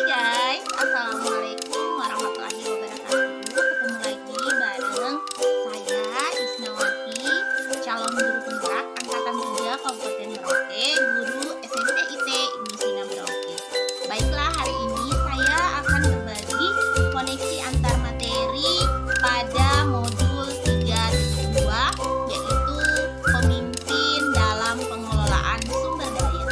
Hai guys, Assalamualaikum warahmatullahi wabarakatuh. Ketemu lagi bareng saya Isnawati, calon guru penggerak angkatan 3 Kabupaten Merauke, guru SMP IT Ibnu Sina Merauke. Baiklah, hari ini saya akan berbagi koneksi antar materi pada modul 3.2, yaitu pemimpin dalam pengelolaan sumber daya.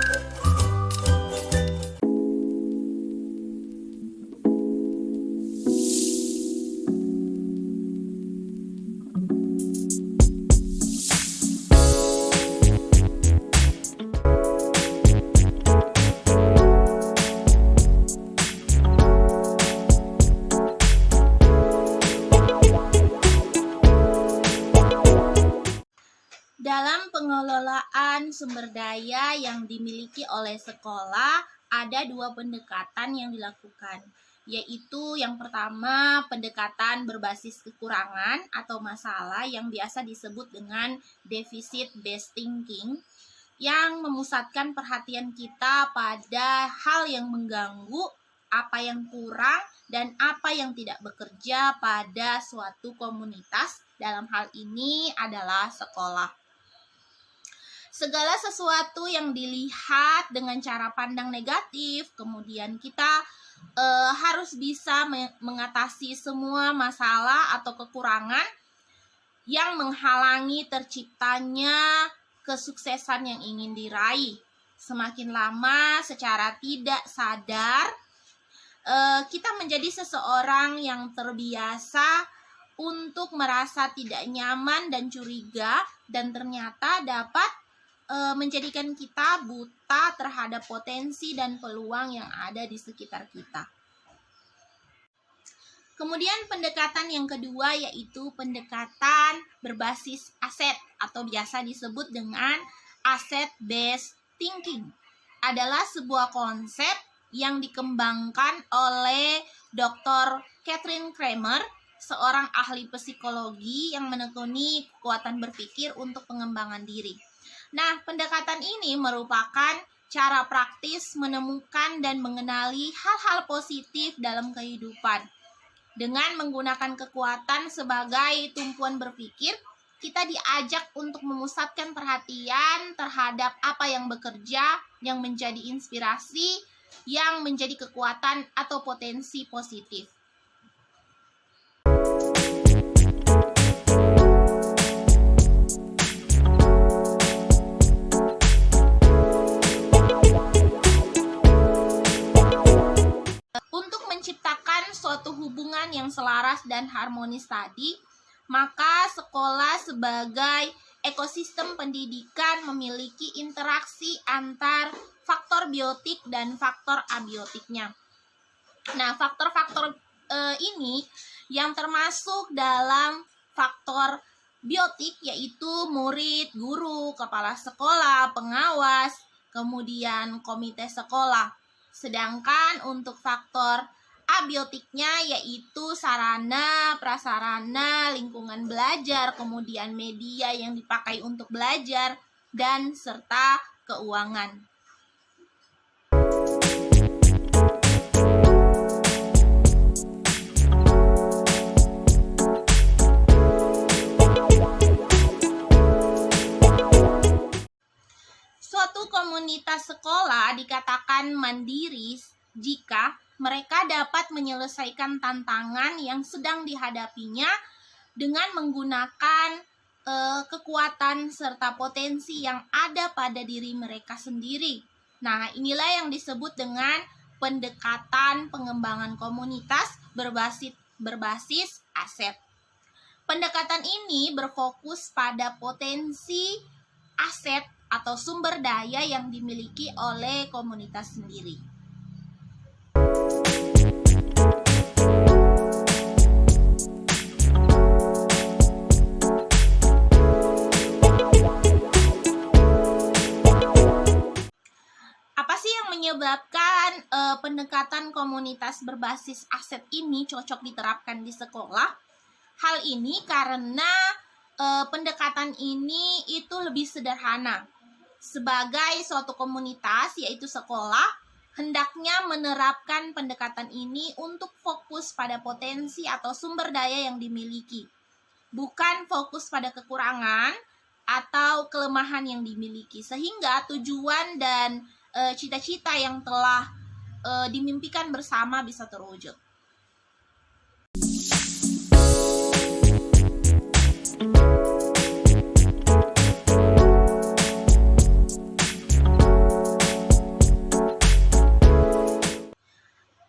Dalam pengelolaan sumber daya yang dimiliki oleh sekolah, ada dua pendekatan yang dilakukan, yaitu yang pertama pendekatan berbasis kekurangan atau masalah yang biasa disebut dengan deficit based thinking, yang memusatkan perhatian kita pada hal yang mengganggu, apa yang kurang, dan apa yang tidak bekerja pada suatu komunitas. Dalam hal ini adalah sekolah. Segala sesuatu yang dilihat dengan cara pandang negatif, kemudian kita harus bisa mengatasi semua masalah atau kekurangan yang menghalangi terciptanya kesuksesan yang ingin diraih. Semakin lama secara tidak sadar, kita menjadi seseorang yang terbiasa untuk merasa tidak nyaman dan curiga, dan ternyata dapat menjadikan kita buta terhadap potensi dan peluang yang ada di sekitar kita. Kemudian pendekatan yang kedua yaitu pendekatan berbasis aset atau biasa disebut dengan asset based thinking. Adalah sebuah konsep yang dikembangkan oleh Dr. Catherine Kramer, seorang ahli psikologi yang menekuni kekuatan berpikir untuk pengembangan diri. Nah, pendekatan ini merupakan cara praktis menemukan dan mengenali hal-hal positif dalam kehidupan. Dengan menggunakan kekuatan sebagai tumpuan berpikir, kita diajak untuk memusatkan perhatian terhadap apa yang bekerja, yang menjadi inspirasi, yang menjadi kekuatan atau potensi positif. Menciptakan suatu hubungan yang selaras dan harmonis tadi, maka sekolah sebagai ekosistem pendidikan memiliki interaksi antar faktor biotik dan faktor abiotiknya. Nah, faktor-faktor ini yang termasuk dalam faktor biotik yaitu murid, guru, kepala sekolah, pengawas, kemudian komite sekolah. Sedangkan untuk faktor abiotiknya yaitu sarana, prasarana, lingkungan belajar, kemudian media yang dipakai untuk belajar, dan serta keuangan. Suatu komunitas sekolah dikatakan mandiri jika mereka dapat menyelesaikan tantangan yang sedang dihadapinya dengan menggunakan kekuatan serta potensi yang ada pada diri mereka sendiri. Nah, inilah yang disebut dengan pendekatan pengembangan komunitas berbasis aset. Pendekatan ini berfokus pada potensi aset atau sumber daya yang dimiliki oleh komunitas sendiri. Menyebabkan pendekatan komunitas berbasis aset ini cocok diterapkan di sekolah. Hal ini karena pendekatan ini itu lebih sederhana. Sebagai suatu komunitas yaitu sekolah, hendaknya menerapkan pendekatan ini untuk fokus pada potensi atau sumber daya yang dimiliki, bukan fokus pada kekurangan atau kelemahan yang dimiliki, sehingga tujuan dan cita-cita yang telah dimimpikan bersama bisa terwujud.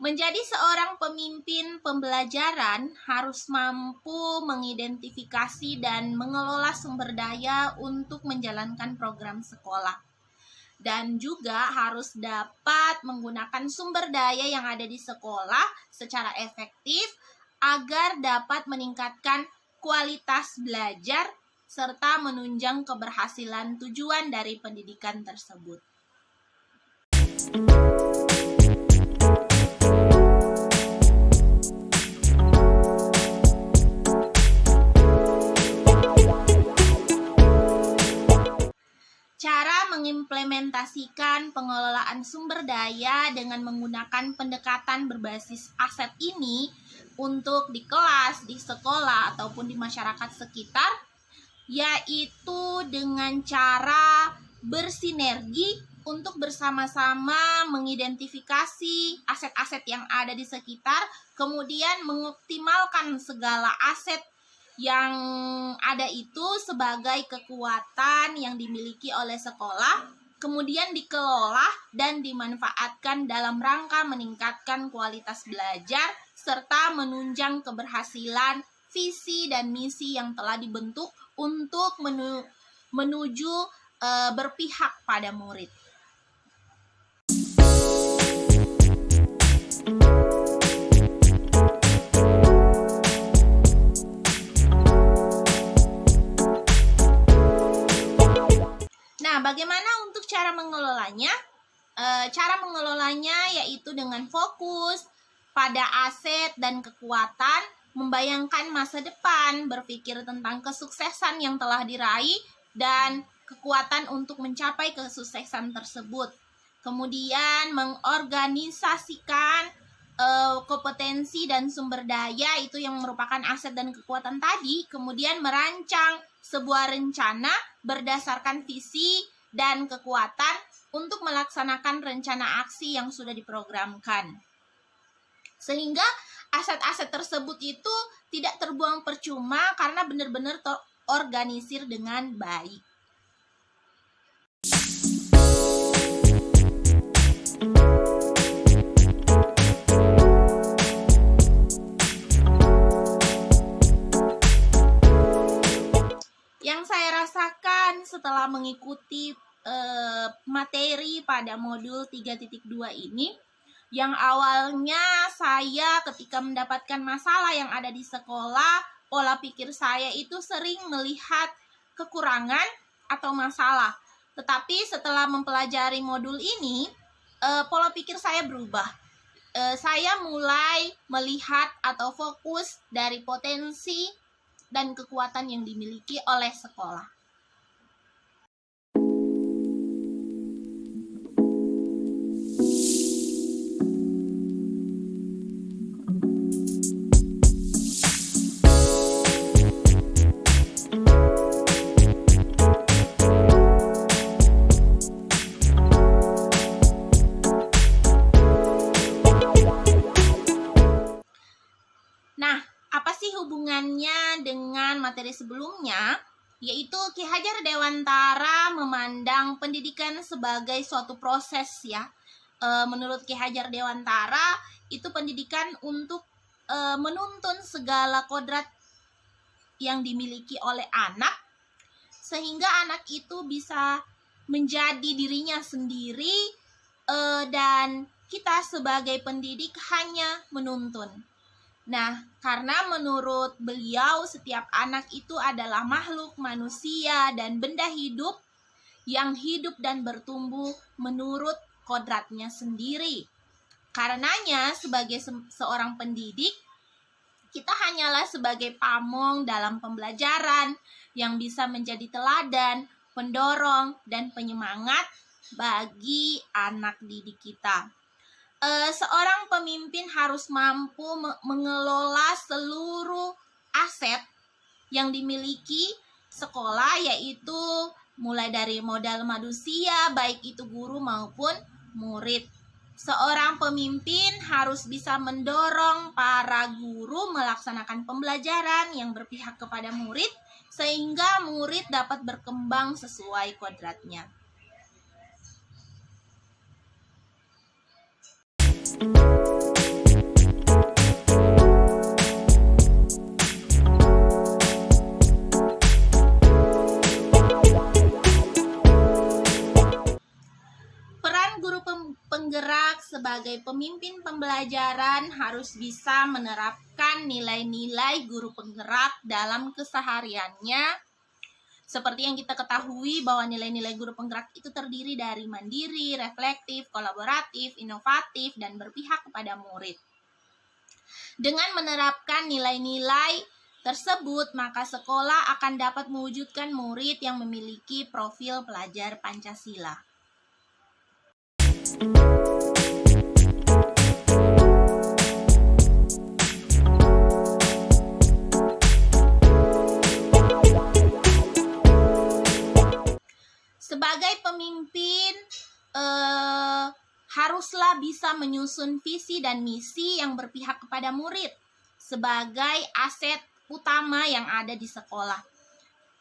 Menjadi seorang pemimpin pembelajaran harus mampu mengidentifikasi dan mengelola sumber daya untuk menjalankan program sekolah. Dan juga harus dapat menggunakan sumber daya yang ada di sekolah secara efektif agar dapat meningkatkan kualitas belajar serta menunjang keberhasilan tujuan dari pendidikan tersebut. Cara mengimplementasikan pengelolaan sumber daya dengan menggunakan pendekatan berbasis aset ini untuk di kelas, di sekolah, ataupun di masyarakat sekitar, yaitu dengan cara bersinergi untuk bersama-sama mengidentifikasi aset-aset yang ada di sekitar, kemudian mengoptimalkan segala aset yang ada itu sebagai kekuatan yang dimiliki oleh sekolah, kemudian dikelola dan dimanfaatkan dalam rangka meningkatkan kualitas belajar serta menunjang keberhasilan visi dan misi yang telah dibentuk untuk menuju berpihak pada murid. Nah, bagaimana untuk cara mengelolanya? Cara mengelolanya yaitu dengan fokus pada aset dan kekuatan, membayangkan masa depan, berpikir tentang kesuksesan yang telah diraih, dan kekuatan untuk mencapai kesuksesan tersebut. Kemudian mengorganisasikan kompetensi dan sumber daya itu yang merupakan aset dan kekuatan tadi, kemudian merancang sebuah rencana berdasarkan visi dan kekuatan untuk melaksanakan rencana aksi yang sudah diprogramkan. Sehingga aset-aset tersebut itu tidak terbuang percuma karena benar-benar terorganisir dengan baik. Yang saya rasakan setelah mengikuti materi pada modul 3.2 ini, yang awalnya saya ketika mendapatkan masalah yang ada di sekolah, pola pikir saya itu sering melihat kekurangan atau masalah. Tetapi setelah mempelajari modul ini, pola pikir saya berubah. Saya mulai melihat atau fokus dari potensi dan kekuatan yang dimiliki oleh sekolah. Nah, apa sih hubungannya dengan materi sebelumnya? Yaitu Ki Hajar Dewantara memandang pendidikan sebagai suatu proses ya. Menurut Ki Hajar Dewantara, itu pendidikan untuk menuntun segala kodrat yang dimiliki oleh anak, sehingga anak itu bisa menjadi dirinya sendiri, dan kita sebagai pendidik hanya menuntun. Nah, karena menurut beliau setiap anak itu adalah makhluk manusia dan benda hidup yang hidup dan bertumbuh menurut kodratnya sendiri. Karenanya sebagai seorang pendidik, kita hanyalah sebagai pamong dalam pembelajaran yang bisa menjadi teladan, pendorong, dan penyemangat bagi anak didik kita. seorang pemimpin harus mampu mengelola seluruh aset yang dimiliki sekolah, yaitu mulai dari modal manusia, baik itu guru maupun murid. Seorang pemimpin harus bisa mendorong para guru melaksanakan pembelajaran yang berpihak kepada murid, sehingga murid dapat berkembang sesuai kodratnya. Penggerak sebagai pemimpin pembelajaran harus bisa menerapkan nilai-nilai guru penggerak dalam kesehariannya. Seperti yang kita ketahui bahwa nilai-nilai guru penggerak itu terdiri dari mandiri, reflektif, kolaboratif, inovatif, dan berpihak kepada murid. Dengan menerapkan nilai-nilai tersebut, maka sekolah akan dapat mewujudkan murid yang memiliki profil pelajar Pancasila. Sebagai pemimpin, haruslah bisa menyusun visi dan misi yang berpihak kepada murid sebagai aset utama yang ada di sekolah.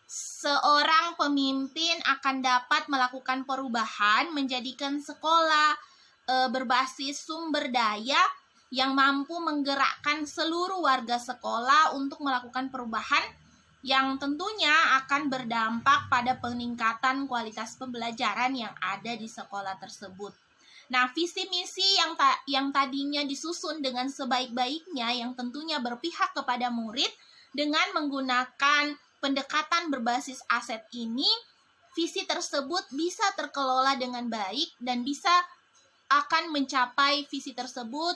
Seorang pemimpin akan dapat melakukan perubahan, menjadikan sekolah berbasis sumber daya yang mampu menggerakkan seluruh warga sekolah untuk melakukan perubahan yang tentunya akan berdampak pada peningkatan kualitas pembelajaran yang ada di sekolah tersebut. Nah, visi misi yang tadinya disusun dengan sebaik-baiknya yang tentunya berpihak kepada murid dengan menggunakan pendekatan berbasis aset ini, visi tersebut bisa terkelola dengan baik dan bisa akan mencapai visi tersebut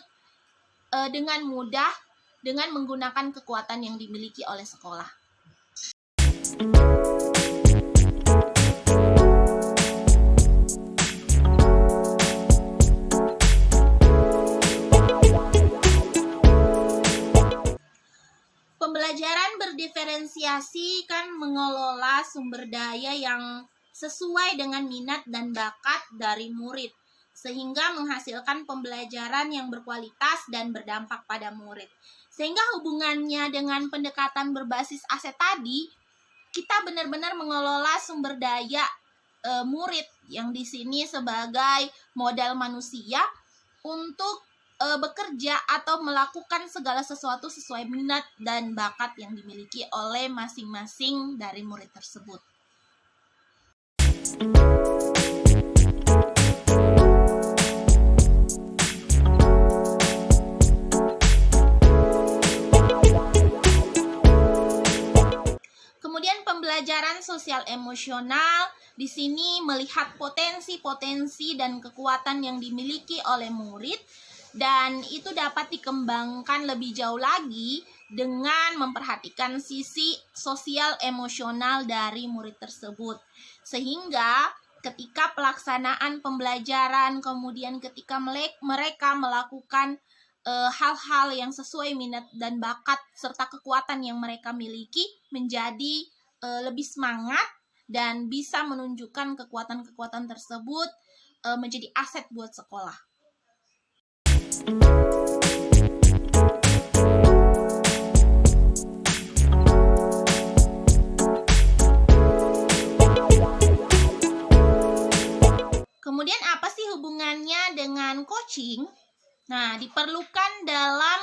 dengan mudah dengan menggunakan kekuatan yang dimiliki oleh sekolah. Pembelajaran berdiferensiasi kan mengelola sumber daya yang sesuai dengan minat dan bakat dari murid, sehingga menghasilkan pembelajaran yang berkualitas dan berdampak pada murid. Sehingga hubungannya dengan pendekatan berbasis aset tadi, kita benar-benar mengelola sumber daya murid yang di sini sebagai modal manusia untuk bekerja atau melakukan segala sesuatu sesuai minat dan bakat yang dimiliki oleh masing-masing dari murid tersebut. Kemudian pembelajaran sosial emosional di sini melihat potensi-potensi dan kekuatan yang dimiliki oleh murid, dan itu dapat dikembangkan lebih jauh lagi dengan memperhatikan sisi sosial emosional dari murid tersebut. Sehingga ketika pelaksanaan pembelajaran, kemudian ketika mereka melakukan hal-hal yang sesuai minat dan bakat serta kekuatan yang mereka miliki, menjadi lebih semangat dan bisa menunjukkan kekuatan-kekuatan tersebut menjadi aset buat sekolah. Kemudian apa sih hubungannya dengan coaching? Nah, diperlukan dalam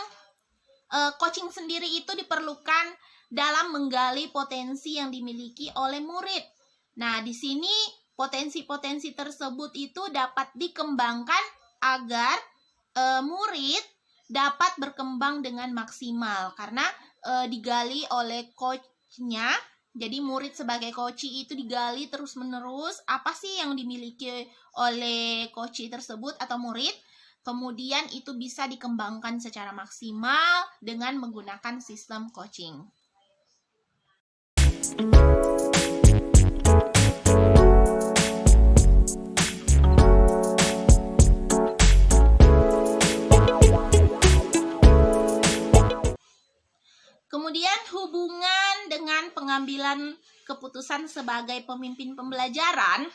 coaching sendiri itu diperlukan dalam menggali potensi yang dimiliki oleh murid. Nah, di sini potensi-potensi tersebut itu dapat dikembangkan agar murid dapat berkembang dengan maksimal karena digali oleh coachnya. Jadi murid sebagai coachee itu digali terus-menerus apa sih yang dimiliki oleh coachee tersebut atau murid. Kemudian itu bisa dikembangkan secara maksimal dengan menggunakan sistem coaching. Kemudian hubungan dengan pengambilan keputusan sebagai pemimpin pembelajaran.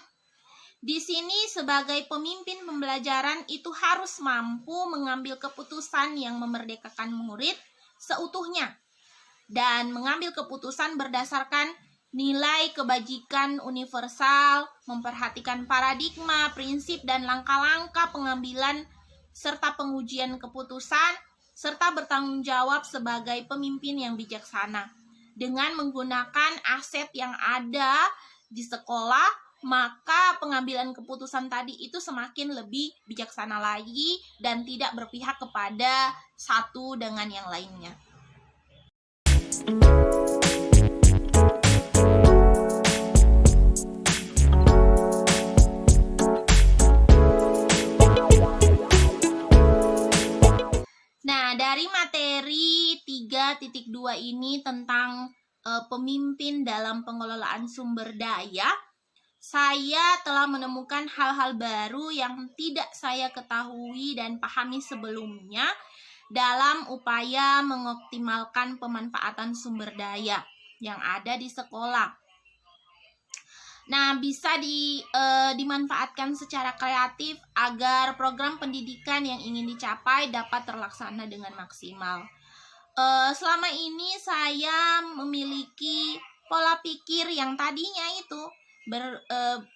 Di sini sebagai pemimpin pembelajaran itu harus mampu mengambil keputusan yang memerdekakan murid seutuhnya dan mengambil keputusan berdasarkan nilai kebajikan universal, memperhatikan paradigma, prinsip, dan langkah-langkah pengambilan serta pengujian keputusan, serta bertanggung jawab sebagai pemimpin yang bijaksana. Dengan menggunakan aset yang ada di sekolah, maka pengambilan keputusan tadi itu semakin lebih bijaksana lagi dan tidak berpihak kepada satu dengan yang lainnya. Nah, dari materi 3.2 ini tentang pemimpin dalam pengelolaan sumber daya, saya telah menemukan hal-hal baru yang tidak saya ketahui dan pahami sebelumnya dalam upaya mengoptimalkan pemanfaatan sumber daya yang ada di sekolah. Nah, bisa dimanfaatkan secara kreatif agar program pendidikan yang ingin dicapai dapat terlaksana dengan maksimal. Selama ini saya memiliki pola pikir yang tadinya itu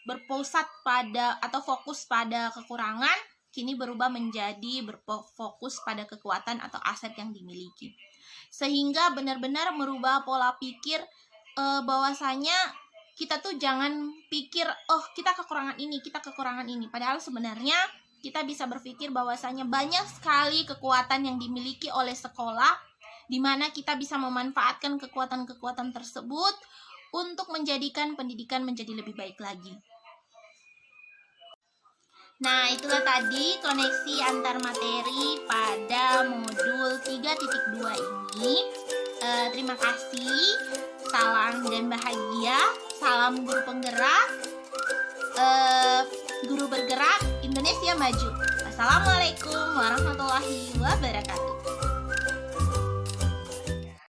berpusat pada atau fokus pada kekurangan, kini berubah menjadi berfokus pada kekuatan atau aset yang dimiliki. Sehingga benar-benar merubah pola pikir bahwasanya kita tuh jangan pikir, oh kita kekurangan ini. Padahal sebenarnya kita bisa berpikir bahwasanya banyak sekali kekuatan yang dimiliki oleh sekolah, di mana kita bisa memanfaatkan kekuatan-kekuatan tersebut untuk menjadikan pendidikan menjadi lebih baik lagi. Nah, itulah tadi koneksi antar materi pada modul 3.2 ini. Terima kasih. Salam dan bahagia. Salam guru penggerak. Guru bergerak, Indonesia maju. Assalamualaikum warahmatullahi wabarakatuh.